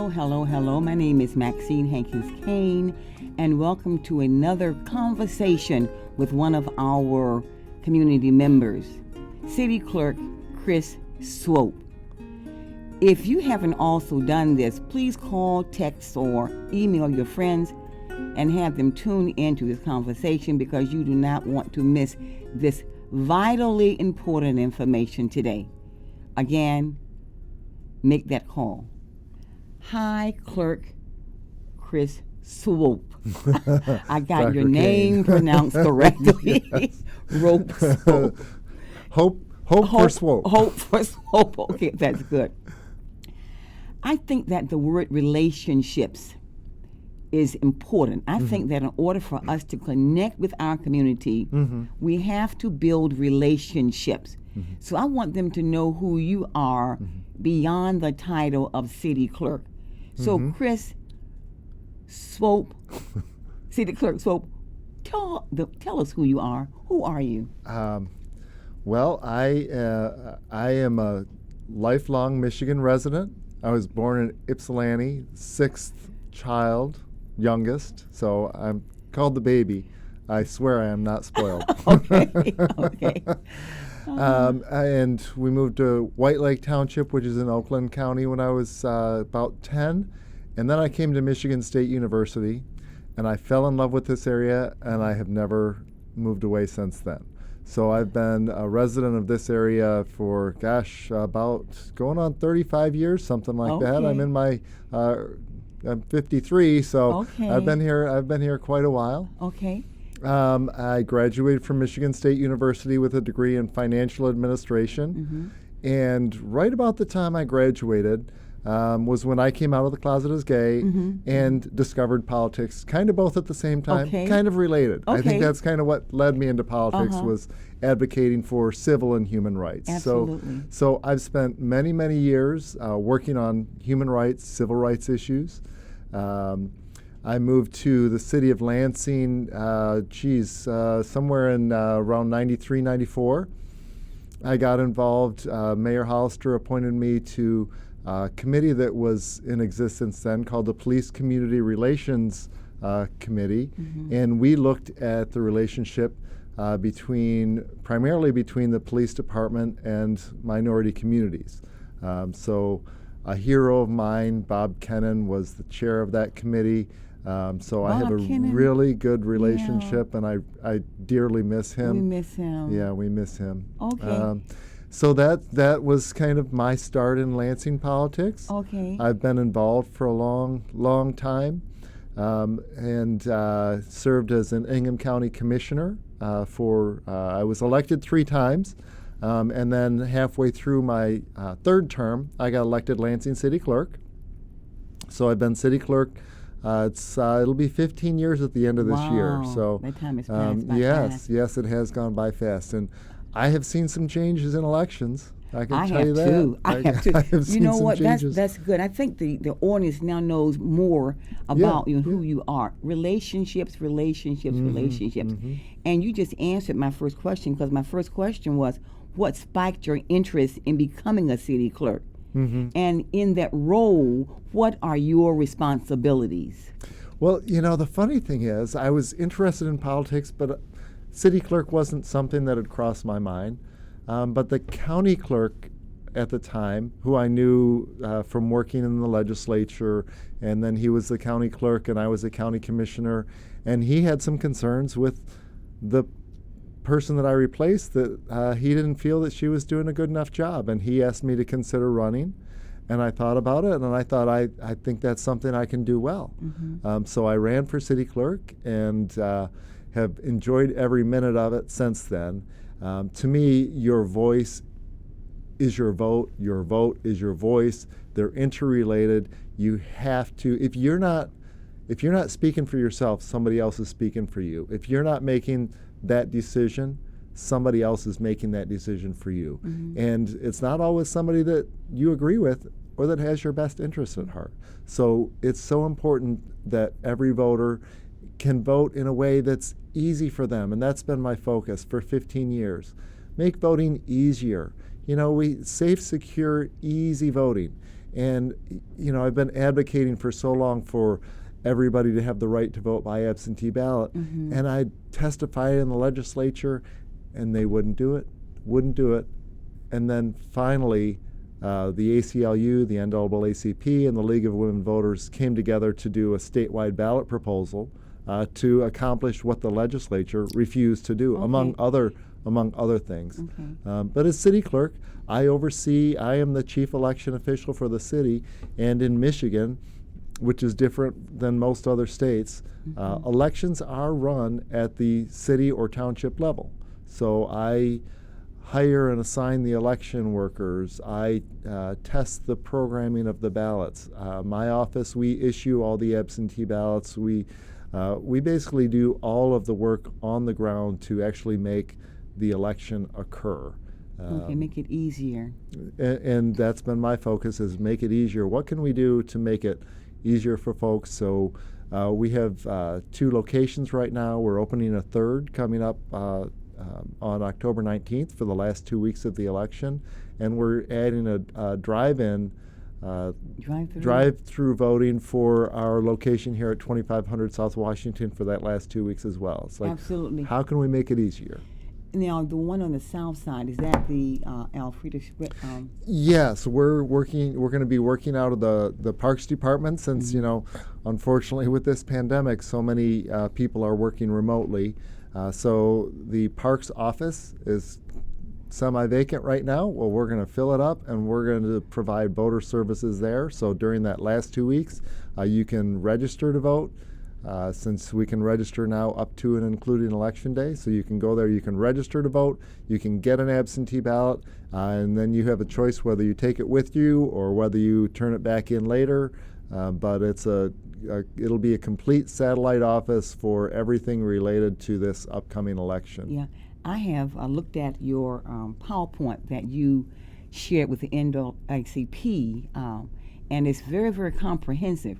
Hello. My name is Maxine Hankins Cain, and welcome to another conversation with one of our community members, City Clerk Chris Swope. If you haven't also done this, please call, text, or email your friends and have them tune into this conversation because you do not want to miss this vitally important information today. Again, make that call. Hi, Clerk Chris Swope. I got Dr. your name Cain. pronounced correctly. Yes. Rope Swope. Hope for Swope. Hope for Swope. Okay, that's good. I think that the word relationships is important. I think that in order for us to connect with our community, we have to build relationships. So I want them to know who you are beyond the title of city clerk. So Chris Swope, City Clerk Swope, tell us who you are. Who are you? Well, I am a lifelong Michigan resident. I was born in Ypsilanti, sixth child, youngest, so I'm called the baby. I swear I am not spoiled. Okay. And we moved to White Lake Township, which is in Oakland County, when I was about 10. And then I came to Michigan State University, and I fell in love with this area, and I have never moved away since then. So I've been a resident of this area for, about going on 35 years, something like that. I'm in my, I'm 53, so I've been here quite a while. Okay. I graduated from Michigan State University with a degree in financial administration. And right about the time I graduated was when I came out of the closet as gay and discovered politics, kind of both at the same time, kind of related. I think that's kind of what led me into politics was advocating for civil and human rights. Absolutely. So I've spent many, many years working on human rights, civil rights issues. I moved to the city of Lansing, somewhere in around 93, 94. I got involved. Mayor Hollister appointed me to a committee that was in existence then called the Police Community Relations Committee. And we looked at the relationship primarily between the police department and minority communities. So a hero of mine, Bob Kennan, was the chair of that committee. So I have a really good relationship, and I dearly miss him. We miss him. Yeah, we miss him. Okay. So that was kind of my start in Lansing politics. Okay. I've been involved for a long time, and served as an Ingham County Commissioner I was elected 3 times. And then halfway through my third term, I got elected Lansing City Clerk. So I've been City Clerk. It'll be 15 years at the end of this year. So that time has passed by fast. Yes, it has gone by fast, and I have seen some changes in elections. I can tell you that. I have too. I have seen you know some what? changes. That's good. I think the audience now knows more about who you are. Relationships. And you just answered my first question, because my first question was, what spiked your interest in becoming a city clerk? And in that role, what are your responsibilities? Well, the funny thing is, I was interested in politics, but city clerk wasn't something that had crossed my mind. But the county clerk at the time, who I knew from working in the legislature, and then he was the county clerk and I was the county commissioner, and he had some concerns with the person that I replaced, that he didn't feel that she was doing a good enough job, and he asked me to consider running. And I thought about it, and I thought, I think that's something I can do well. So I ran for city clerk, and have enjoyed every minute of it since then. To me, your voice is your vote is your voice. They're interrelated. You have to, if you're not speaking for yourself, somebody else is speaking for you. If you're not making that decision, somebody else is making that decision for you. And it's not always somebody that you agree with or that has your best interests at heart. So it's so important that every voter can vote in a way that's easy for them, and that's been my focus for 15 years. Make voting easier. We safe, secure, easy voting. And, I've been advocating for so long for everybody to have the right to vote by absentee ballot. Mm-hmm. And I testified in the legislature, and they wouldn't do it. And then finally, the ACLU, the NAACP, and the League of Women Voters came together to do a statewide ballot proposal to accomplish what the legislature refused to do, among other things. Okay. But as city clerk, I am the chief election official for the city, and in Michigan, which is different than most other states, elections are run at the city or township level. So I hire and assign the election workers. I test the programming of the ballots. My office, we issue all the absentee ballots. We basically do all of the work on the ground to actually make the election occur. Okay, make it easier. And that's been my focus, is make it easier. What can we do to make it easier for folks? So we have 2 locations right now. We're opening a third coming up on October 19th for the last 2 weeks of the election, and we're adding a drive-in drive-through voting for our location here at 2500 South Washington for that last 2 weeks as well. It's like, absolutely. How can we make it easier? Now, the one on the south side, is that the Alfreda? Yes, we're going to be working out of the Parks Department since, unfortunately with this pandemic, so many people are working remotely. So the Parks office is semi-vacant right now. Well, we're going to fill it up, and we're going to provide voter services there. So during that last 2 weeks, you can register to vote, since we can register now up to and including Election Day. So you can go there, you can register to vote, you can get an absentee ballot, and then you have a choice whether you take it with you or whether you turn it back in later. But it'll be a complete satellite office for everything related to this upcoming election. Yeah, I have looked at your PowerPoint that you shared with the NAACP, and it's very, very comprehensive.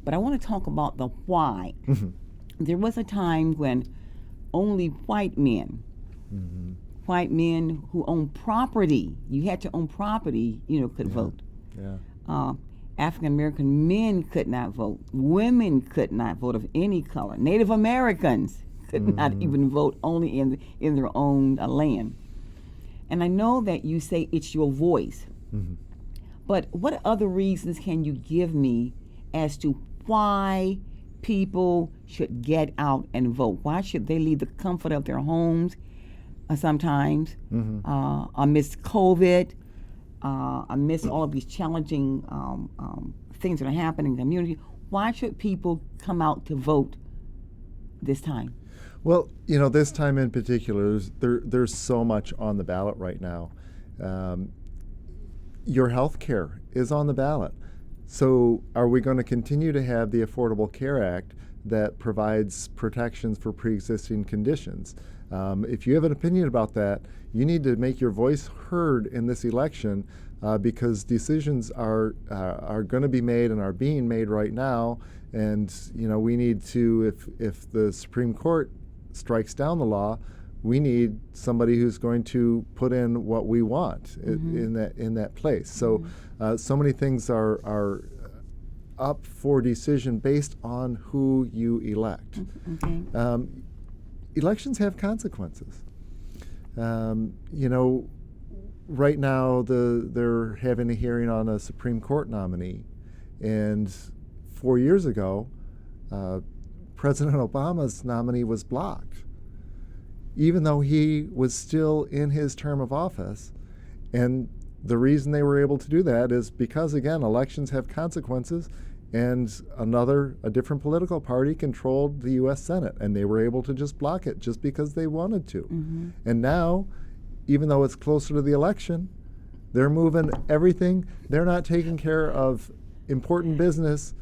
But I want to talk about the why. Mm-hmm. There was a time when only white men who own property, you had to own property, could vote. Yeah. African American men could not vote. Women could not vote of any color. Native Americans could not even vote, only in their own land. And I know that you say it's your voice, but what other reasons can you give me as to why people should get out and vote? Why should they leave the comfort of their homes sometimes amidst COVID, amidst all of these challenging things that are happening in the community? Why should people come out to vote this time? Well, this time in particular, there's so much on the ballot right now. Your health care is on the ballot. So are we going to continue to have the Affordable Care Act that provides protections for pre-existing conditions? If you have an opinion about that, you need to make your voice heard in this election, because decisions are going to be made and are being made right now. And we need to, if the Supreme Court strikes down the law, we need somebody who's going to put in what we want in that place. So so many things are up for decision based on who you elect. Okay. Elections have consequences. Right now they're having a hearing on a Supreme Court nominee, and 4 years ago, President Obama's nominee was blocked, even though he was still in his term of office. And the reason they were able to do that is because, again, elections have consequences, and a different political party controlled the U.S. Senate, and they were able to just block it just because they wanted to. And now, even though it's closer to the election, they're moving everything. They're not taking care of important business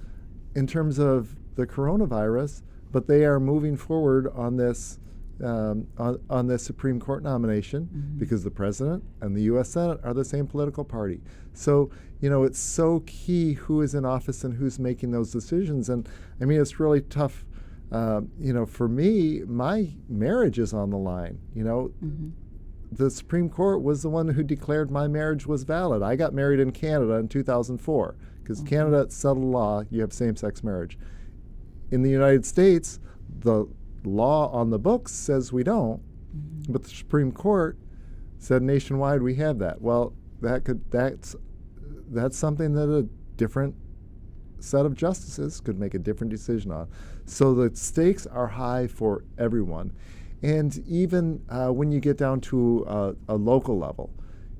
in terms of the coronavirus, but they are moving forward on this on this Supreme Court nomination because the president and the U.S. Senate are the same political party. So, it's so key who is in office and who's making those decisions. And I mean, it's really tough. For me, my marriage is on the line. the Supreme Court was the one who declared my marriage was valid. I got married in Canada in 2004 because Canada settled law, you have same-sex marriage. In the United States, the law on the books says we don't, but the Supreme Court said nationwide we have that. Well, that's something that a different set of justices could make a different decision on. So the stakes are high for everyone. And even when you get down to a local level,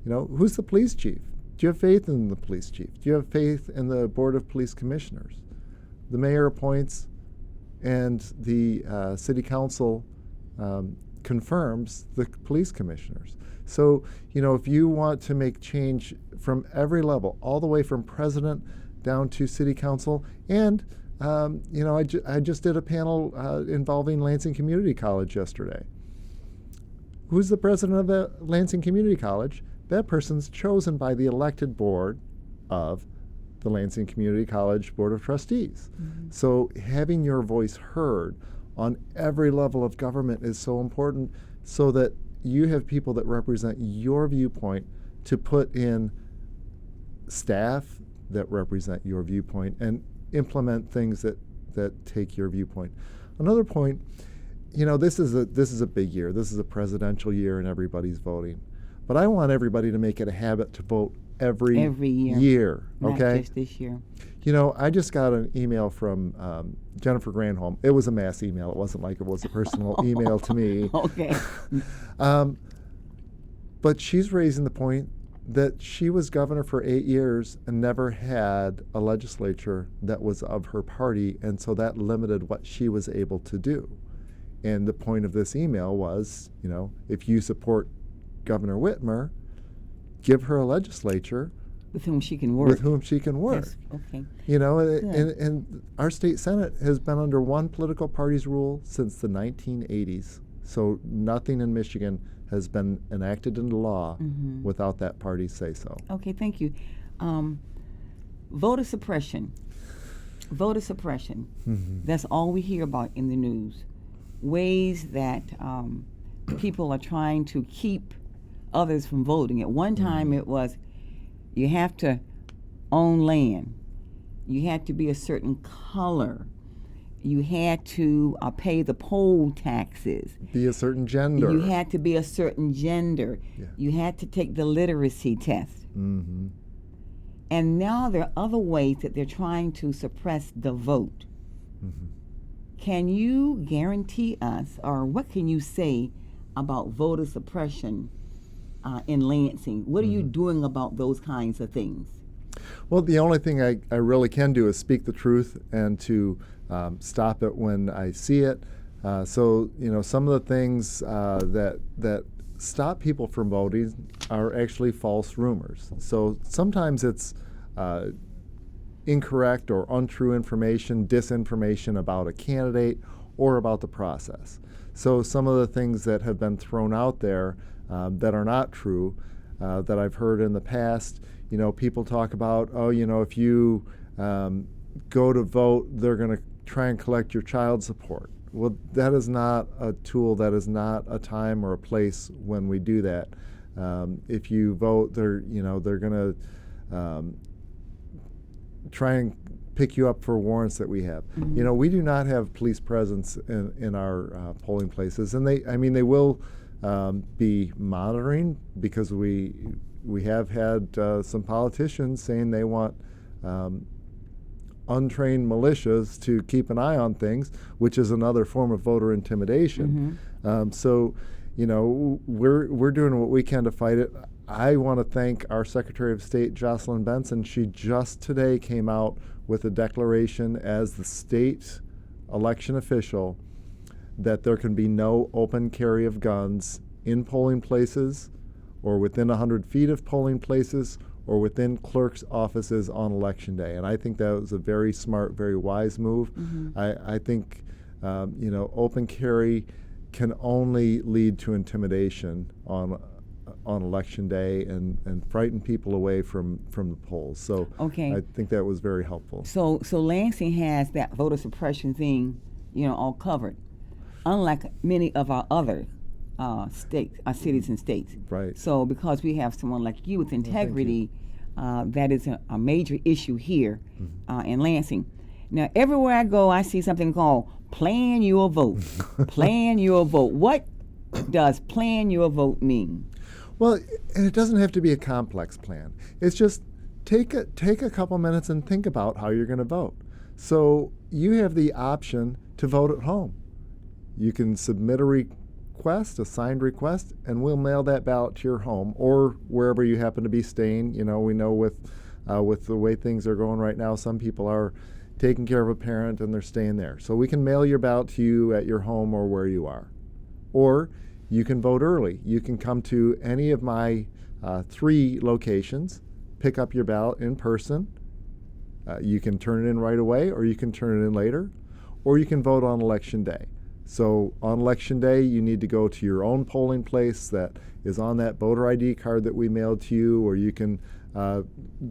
who's the police chief? Do you have faith in the police chief? Do you have faith in the Board of Police Commissioners? The mayor appoints, and the city council confirms the police commissioners. So, if you want to make change from every level, all the way from president down to city council, and I just did a panel involving Lansing Community College yesterday. Who's the president of the Lansing Community College? That person's chosen by the elected board of the Lansing Community College Board of Trustees. So having your voice heard on every level of government is so important, so that you have people that represent your viewpoint to put in staff that represent your viewpoint and implement things that take your viewpoint. Another point, this is a big year. This is a presidential year and everybody's voting. But I want everybody to make it a habit to vote every year. Not okay? just this year. I just got an email from Jennifer Granholm. It was a mass email. It wasn't like it was a personal email to me. Okay. But she's raising the point that she was governor for 8 years and never had a legislature that was of her party, and so that limited what she was able to do. And the point of this email was, if you support Governor Whitmer, give her a legislature with whom she can work. Yes, okay. And our state Senate has been under one political party's rule since the 1980s. So nothing in Michigan has been enacted into law without that party's say-so. Okay, thank you. Voter suppression. That's all we hear about in the news. Ways that people are trying to keep others from voting. At one time it was, you have to own land, you had to be a certain color, you had to pay the poll taxes, be a certain gender, you had to be a certain gender, you had to take the literacy test. And now there are other ways that they're trying to suppress the vote. Can you guarantee us, or what can you say about voter suppression in Lansing? What are you doing about those kinds of things? Well, the only thing I really can do is speak the truth and to stop it when I see it. So, some of the things that stop people from voting are actually false rumors. So sometimes it's incorrect or untrue information, disinformation about a candidate or about the process. So some of the things that have been thrown out there that are not true, that I've heard in the past, people talk about, if you go to vote, they're going to try and collect your child support. Well, that is not a tool, that is not a time or a place when we do that. If you vote, they're going to try and pick you up for warrants that we have. We do not have police presence in our polling places, and they will be monitoring, because we have had some politicians saying they want untrained militias to keep an eye on things, which is another form of voter intimidation. So, we're doing what we can to fight it. I want to thank our Secretary of State, Jocelyn Benson. She just today came out with a declaration as the state election official that there can be no open carry of guns in polling places or within 100 feet of polling places or within clerks' offices on Election Day. And I think that was a very smart, very wise move. I think, open carry can only lead to intimidation on Election Day and frighten people away from the polls. So I think that was very helpful. So Lansing has that voter suppression thing, all covered, unlike many of our other cities and states. Right. So because we have someone like you with integrity, that is a major issue here in Lansing. Now, everywhere I go, I see something called Plan Your Vote. Plan Your Vote. What does Plan Your Vote mean? Well, and it doesn't have to be a complex plan. It's just take a couple minutes and think about how you're going to vote. So you have the option to vote at home. You can submit a request, a signed request, and we'll mail that ballot to your home or wherever you happen to be staying. You know, we know with the way things are going right now, some people are taking care of a parent and they're staying there. So we can mail your ballot to you at your home or where you are. Or you can vote early. You can come to any of my 3 locations, pick up your ballot in person. You can turn it in right away, or you can turn it in later, or you can vote on Election Day. So on Election Day, you need to go to your own polling place that is on that voter ID card that we mailed to you, or you can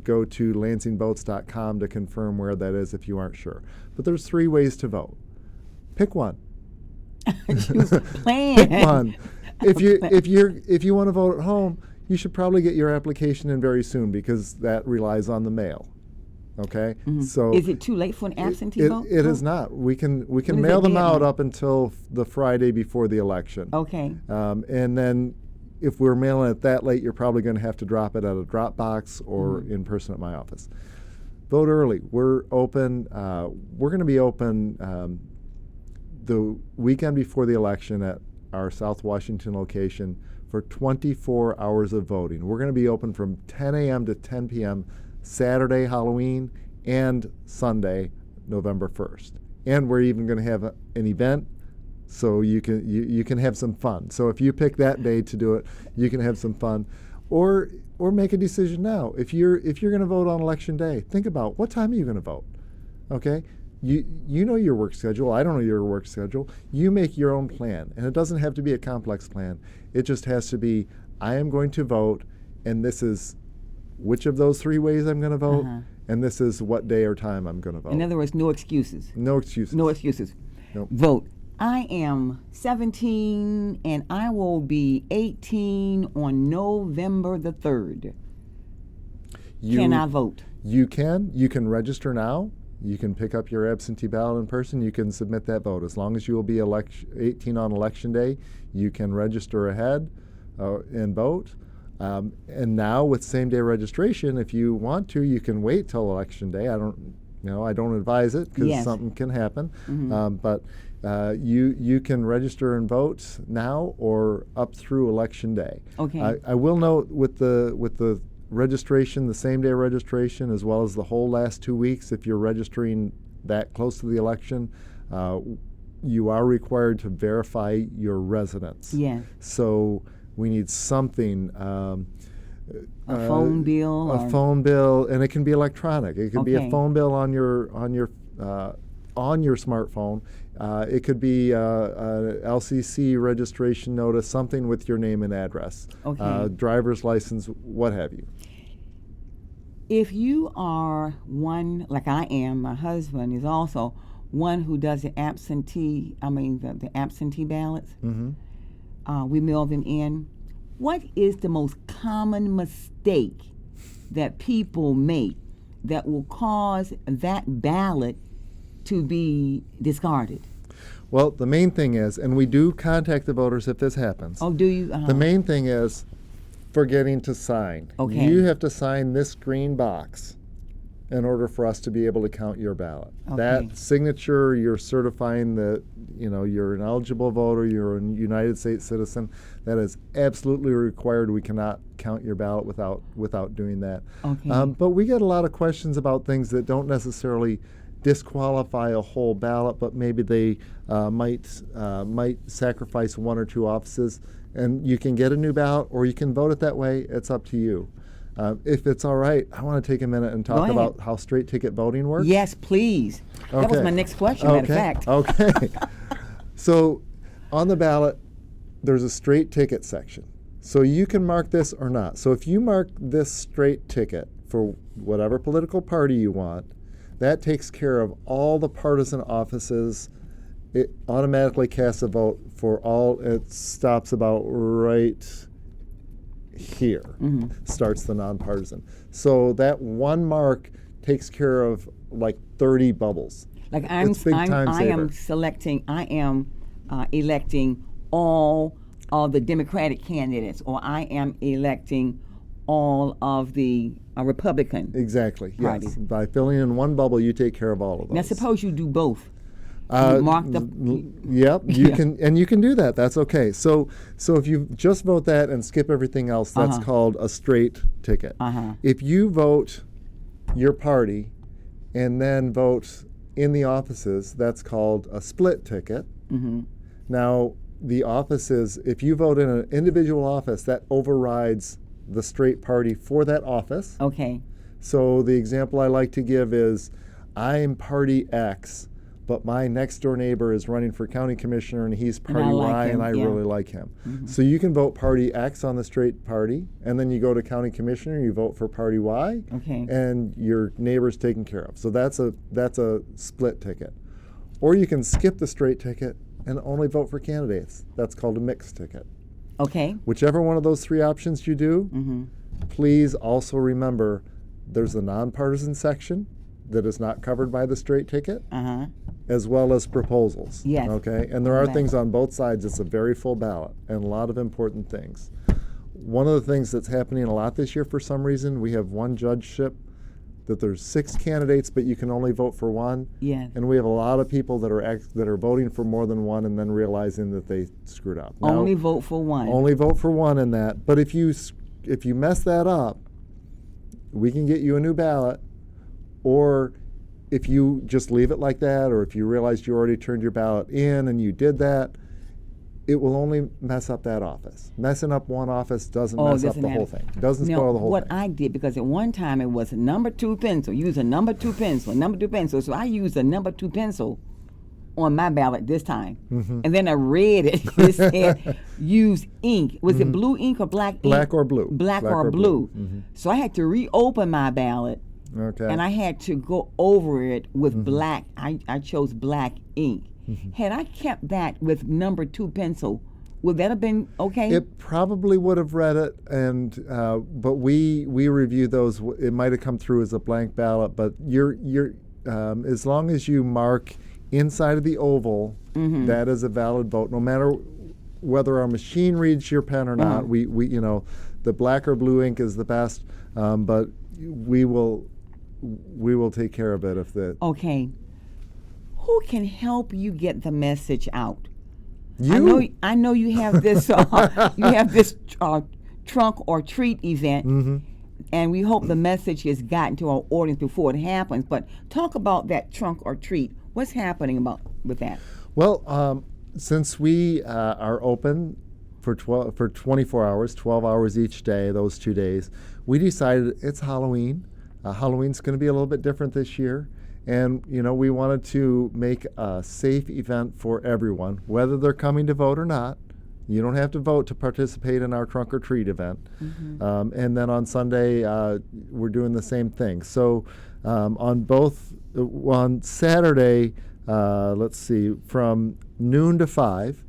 go to lansingvotes.com to confirm where that is if you aren't sure. But there's 3 ways to vote. Pick one. Choose a plan. Pick one. If you want to vote at home, you should probably get your application in very soon because that relies on the mail. Okay, so is it too late for an absentee vote? It is not. We can mail them out up until the Friday before the election. Okay. And then if we're mailing it that late, you're probably going to have to drop it at a drop box or in person at my office. Vote early. We're open. We're going to be open the weekend before the election at our South Washington location for 24 hours of voting. We're going to be open from 10 a.m. to 10 p.m. Saturday, Halloween, and Sunday, November 1st. And we're even going to have an event so you can have some fun. So if you pick that day to do it, you can have some fun. Or make a decision now. If you're going to vote on Election Day, think about what time are you going to vote. Okay? You know your work schedule. I don't know your work schedule. You make your own plan. And it doesn't have to be a complex plan. It just has to be, I am going to vote, and this is which of those 3 ways I'm going to vote, and this is what day or time I'm going to vote. In other words, no excuses. No excuses. No excuses. Nope. Vote. I am 17 and I will be 18 on November the 3rd. Can I vote? You can. You can register now. You can pick up your absentee ballot in person. You can submit that vote. As long as you will be 18 on Election Day, you can register ahead and vote. And now with same-day registration, if you want to, you can wait till Election Day. I don't advise it because something can happen. But you can register and vote now or up through Election Day. Okay. I will note with the registration, the same-day registration, as well as the whole last 2 weeks, if you're registering that close to the election, you are required to verify your residence. Yeah. So we need something. A phone bill. A phone bill, and it can be electronic. It can be a phone bill on your smartphone. It could be a LCC registration notice, something with your name and address. Driver's license, what have you. If you are one, like I am, my husband is also one who does the absentee ballots. We mail them in. What is the most common mistake that people make that will cause that ballot to be discarded? Well, the main thing is, and we do contact the voters if this happens. Oh, do you? The main thing is forgetting to sign. Okay. You have to sign this green box in order for us to be able to count your ballot. Okay. That signature, you're certifying that you're an eligible voter, you're a United States citizen. That is absolutely required. We cannot count your ballot without doing that. Okay. But we get a lot of questions about things that don't necessarily disqualify a whole ballot, but maybe they might sacrifice 1 or 2 offices. And you can get a new ballot, or you can vote it that way. It's up to you. If it's all right, I want to take a minute and talk about how straight ticket voting works. Yes, please. Okay. That was my next question, matter of fact. Okay. So on the ballot, there's a straight ticket section. So you can mark this or not. So if you mark this straight ticket for whatever political party you want, that takes care of all the partisan offices it automatically casts a vote for all. It stops about right here, starts the nonpartisan. So that one mark takes care of like 30 bubbles. Like I am electing all of the Democratic candidates, or I am electing all of the Republican. Exactly. parties. Yes. By filling in one bubble, you take care of all of those. Now suppose you do both. You mark the. Yep, you Yeah. can, and you can do that. That's okay. So if you just vote that and skip everything else, that's called a straight ticket. If you vote your party and then vote in the offices, that's called a split ticket. Now, the offices, if you vote in an individual office, that overrides the straight party for that office. Okay. So the example I like to give is, I'm party X, but my next door neighbor is running for county commissioner and he's party Y and I really like him. So you can vote party X on the straight party, and then you go to county commissioner, you vote for party Y, and your neighbor's taken care of. So that's a split ticket. Or you can skip the straight ticket and only vote for candidates. That's called a mixed ticket. Okay. Whichever one of those three options you do, please also remember there's a nonpartisan section that is not covered by the straight ticket, as well as proposals. Yes. Okay, and there are things on both sides. It's a very full ballot and a lot of important things. One of the things that's happening a lot this year for some reason, we have one judgeship that there's 6 candidates, but you can only vote for one. Yes. And we have a lot of people that are voting for more than one and then realizing that they screwed up. Now, Only vote for one. only vote for one in that. But if you mess that up, we can get you a new ballot. Or if you just leave it like that, or if you realized you already turned your ballot in and you did that, it will only mess up that office. Messing up one office doesn't mess up the whole thing. It doesn't spoil the whole what thing. I did, because at one time it was a number 2 pencil, use a number 2 pencil. So I used a number 2 pencil on my ballot this time. And then I read it. It said use ink. Was it blue ink or black ink? Black or blue. Black or blue. So I had to reopen my ballot. Okay. And I had to go over it with black. I chose black ink. Had I kept that with number 2 pencil, would that have been okay? It probably would have read it, and but we review those. It might have come through as a blank ballot, but you're as long as you mark inside of the oval, that is a valid vote, no matter whether our machine reads your pen or not. We the black or blue ink is the best, but we will take care of it if the. Okay. Who can help you get the message out? You. I know you have this trunk or treat event, and we hope the message has gotten to our audience before it happens. But talk about that trunk or treat. What's happening with that? Well, since we are open for 24 hours, 12 hours each day, those 2 days, we decided it's Halloween. Halloween's going to be a little bit different this year. And, we wanted to make a safe event for everyone, whether they're coming to vote or not. You don't have to vote to participate in our trunk or treat event. And then on Sunday, we're doing the same thing. So on Saturday, let's see, from noon to 5,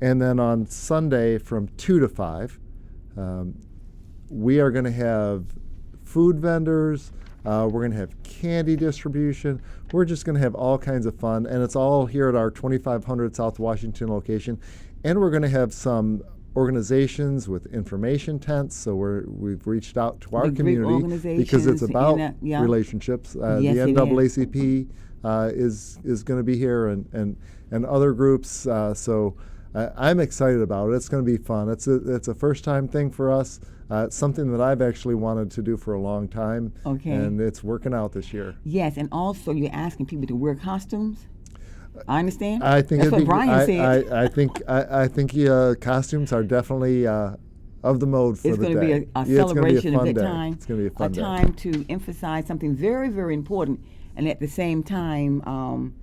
and then on Sunday from 2 to 5, we are going to have food vendors. We're going to have candy distribution. We're just going to have all kinds of fun, and it's all here at our 2500 South Washington location. And we're going to have some organizations with information tents. So we've reached out to our community because it's about relationships. The NAACP is going to be here, and other groups. So I'm excited about it. It's going to be fun. It's a first time thing for us. It's something that I've actually wanted to do for a long time, and it's working out this year. Yes, and also you're asking people to wear costumes. I understand. I think that's what Brian said. I think costumes are definitely of the mode for the day. It's going to be a celebration of that time. It's going to be a fun day. A time to emphasize something very, very important, and at the same time,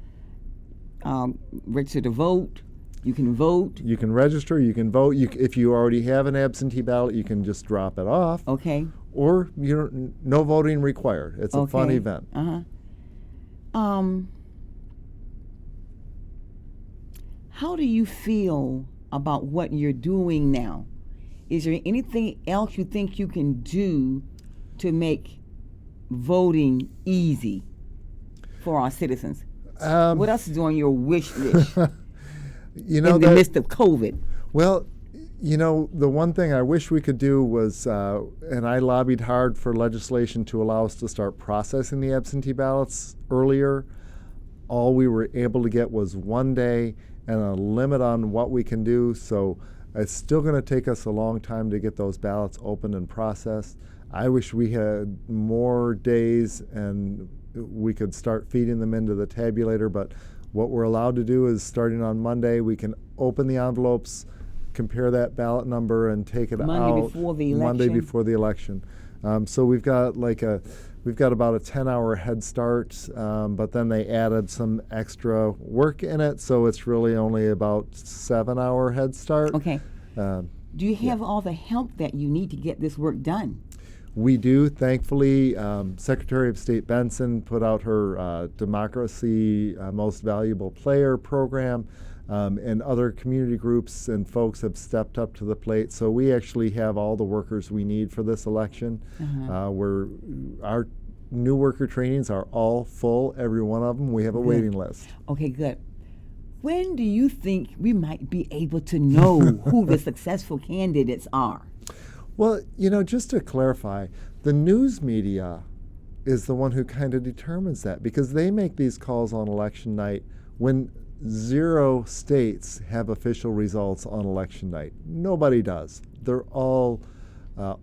register to vote. You can vote. You can register. You can vote. If you already have an absentee ballot, you can just drop it off. Okay. Or no voting required. It's a fun event. How do you feel about what you're doing now? Is there anything else you think you can do to make voting easy for our citizens? What else is on your wish list You know, in the midst of COVID? well, you know, the one thing I wish we could do was, and I lobbied hard for legislation to allow us to start processing the absentee ballots earlier. All we were able to get was 1 day and a limit on what we can do. So it's still going to take us a long time to get those ballots opened and processed. I wish we had more days and we could start feeding them into the tabulator, but what we're allowed to do is starting on Monday, we can open the envelopes, compare that ballot number, and take it Monday out before the Monday election? before the election. So we've got about a 10-hour head start, but then they added some extra work in it, so it's really only about 7-hour head start. Okay. Do you have all the help that you need to get this work done? We do, thankfully. Secretary of State Benson put out her Democracy Most Valuable Player program, and other community groups and folks have stepped up to the plate. So we actually have all the workers we need for this election. Our new worker trainings are all full, every one of them. We have a waiting list. Okay, good. When do you think we might be able to know who the successful candidates are? Well, you know, just to clarify, the news media is the one who kind of determines that, because they make these calls on election night when 0 states have official results on election night. Nobody does. They're all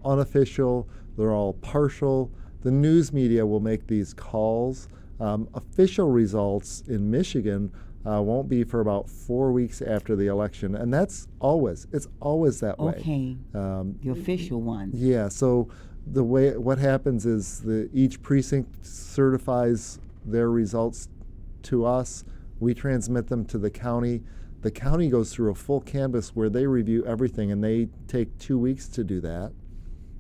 unofficial, they're all partial. The news media will make these calls. Official results in Michigan won't be for about 4 weeks after the election, and it's always that way. Okay, the official ones. Yeah, so what happens is each precinct certifies their results to us. We transmit them to the county. The county goes through a full canvass where they review everything, and they take 2 weeks to do that,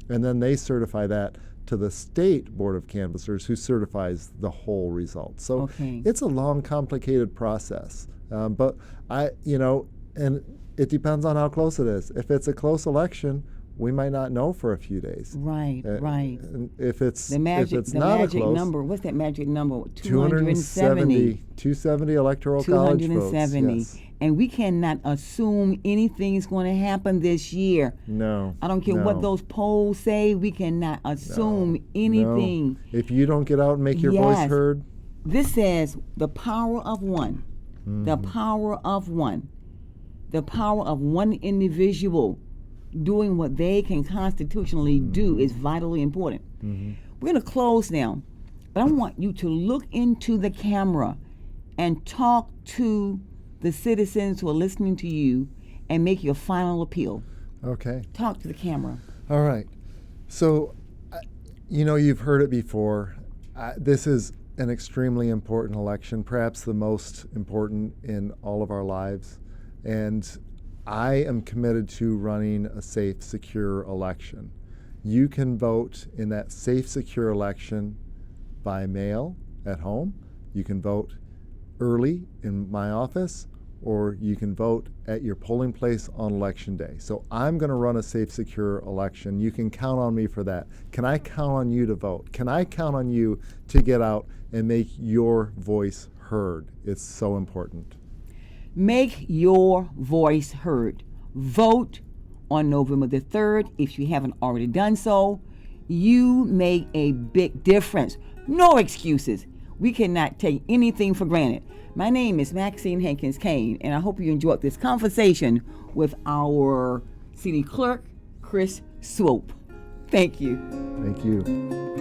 and then they certify that to the state board of canvassers, who certifies the whole result. So it's a long, complicated process. But and it depends on how close it is. If it's a close election, we might not know for a few days. Right, right. And if it's not magic a close number. What's that magic number? 270. 270 electoral college votes. 270. Yes. And we cannot assume anything is going to happen this year. No. I don't care what those polls say. We cannot assume anything. No. If you don't get out and make your voice heard. This says the power of one. The power of one. The power of one individual doing what they can constitutionally do is vitally important. We're going to close now, but I want you to look into the camera and talk to the citizens who are listening to you and make your final appeal. Okay. Talk to the camera. All right. So, you've heard it before. This is an extremely important election, perhaps the most important in all of our lives. And I am committed to running a safe, secure election. You can vote in that safe, secure election by mail at home. You can vote early in my office, or you can vote at your polling place on election day. So I'm going to run a safe, secure election. You can count on me for that. Can I count on you to vote? Can I count on you to get out and make your voice heard? It's so important. Make your voice heard. Vote on November the 3rd if you haven't already done so. You make a big difference. No excuses. We cannot take anything for granted. My name is Maxine Hankins Cain, and I hope you enjoyed this conversation with our city clerk, Chris Swope. Thank you. Thank you.